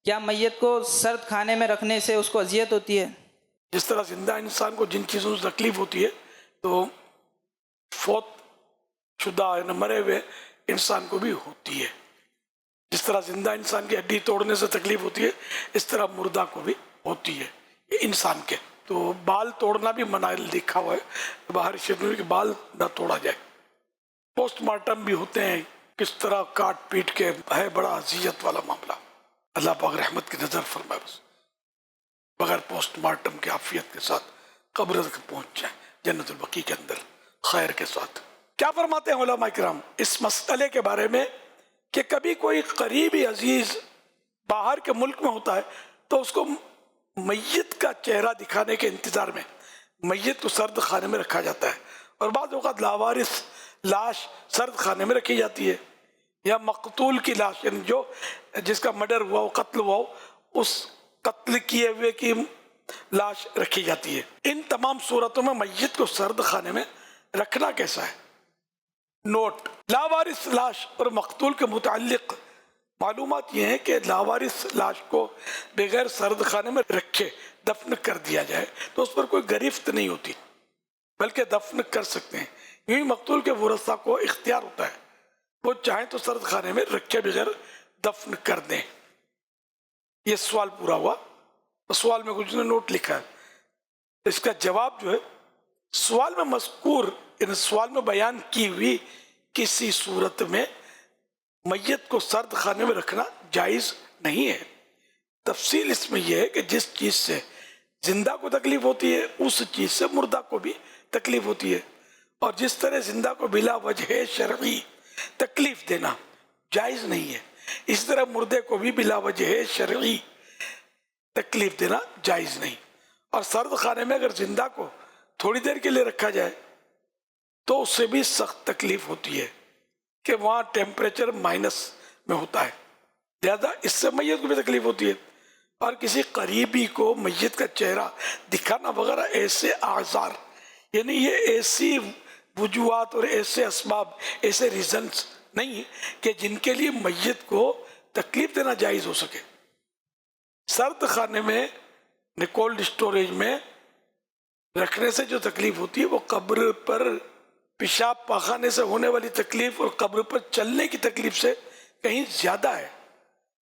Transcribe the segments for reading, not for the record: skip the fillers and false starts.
کیا میت کو سرد کھانے میں رکھنے سے اس کو اذیت ہوتی ہے؟ جس طرح زندہ انسان کو جن چیزوں سے تکلیف ہوتی ہے تو فوت شدہ یعنی مرے ہوئے انسان کو بھی ہوتی ہے. جس طرح زندہ انسان کی ہڈی توڑنے سے تکلیف ہوتی ہے اس طرح مردہ کو بھی ہوتی ہے یہ انسان کے. تو بال توڑنا بھی منع لکھا ہوا ہے باہر شریف میں کہ بال نہ توڑا جائے. پوسٹ مارٹم بھی ہوتے ہیں کس طرح کاٹ پیٹ کے ہے بڑا اذیت والا معاملہ. اللہ پاک رحمت کی نظر فرمائے بس بغیر پوسٹ مارٹم کے عافیت کے ساتھ قبر تک پہنچ جائیں جنت البقیع کے اندر خیر کے ساتھ. کیا فرماتے ہیں علماء کرام اس مسئلے کے بارے میں کہ کبھی کوئی قریبی عزیز باہر کے ملک میں ہوتا ہے تو اس کو میت کا چہرہ دکھانے کے انتظار میں میت کو سرد خانے میں رکھا جاتا ہے. اور بعض اوقات لاوارث لاش سرد خانے میں رکھی جاتی ہے یا مقتول کی لاش یعنی جو جس کا مرڈر ہوا ہو قتل ہوا ہو اس قتل کیے ہوئے کی لاش رکھی جاتی ہے. ان تمام صورتوں میں میت کو سرد خانے میں رکھنا کیسا ہے؟ نوٹ: لاوارث لاش اور مقتول کے متعلق معلومات یہ ہیں کہ لاوارث لاش کو بغیر سرد خانے میں رکھے دفن کر دیا جائے تو اس پر کوئی گرفت نہیں ہوتی بلکہ دفن کر سکتے ہیں. یوں مقتول کے ورثاء کو اختیار ہوتا ہے وہ چاہیں تو سرد خانے میں رکھے بغیر دفن کر دیں. یہ سوال پورا ہوا. سوال میں کچھ نے نوٹ لکھا ہے اس کا جواب جو ہے سوال میں مذکور یعنی سوال میں بیان کی ہوئی کسی صورت میں میت کو سرد خانے میں رکھنا جائز نہیں ہے. تفصیل اس میں یہ ہے کہ جس چیز سے زندہ کو تکلیف ہوتی ہے اس چیز سے مردہ کو بھی تکلیف ہوتی ہے اور جس طرح زندہ کو بلا وجہ شرعی تکلیف دینا جائز نہیں ہے اس طرح مردے کو بھی بلا وجہ شرعی تکلیف دینا جائز نہیں. اور سرد خانے میں اگر زندہ کو تھوڑی دیر کے لیے رکھا جائے تو اس سے بھی سخت تکلیف ہوتی ہے کہ وہاں ٹیمپریچر مائنس میں ہوتا ہے لہذا اس سے میت کو بھی تکلیف ہوتی ہے. اور کسی قریبی کو میت کا چہرہ دکھانا وغیرہ ایسے اعذار یعنی یہ ایسی وجوہات اور ایسے اسباب ایسے ریزنز نہیں کہ جن کے لیے میت کو تکلیف دینا جائز ہو سکے. سرد خانے میں کولڈ اسٹوریج میں رکھنے سے جو تکلیف ہوتی ہے وہ قبر پر پیشاب پاخانے سے ہونے والی تکلیف اور قبر پر چلنے کی تکلیف سے کہیں زیادہ ہے.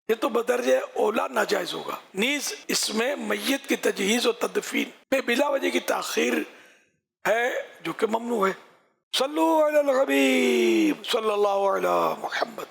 یہ تو بدرجہ اولا ناجائز ہوگا. نیز اس میں میت کی تجہیز و تدفین میں بلا وجہ کی تاخیر ہے جو کہ ممنوع ہے. صلو علی الحبیب صلی اللہ علی محمد.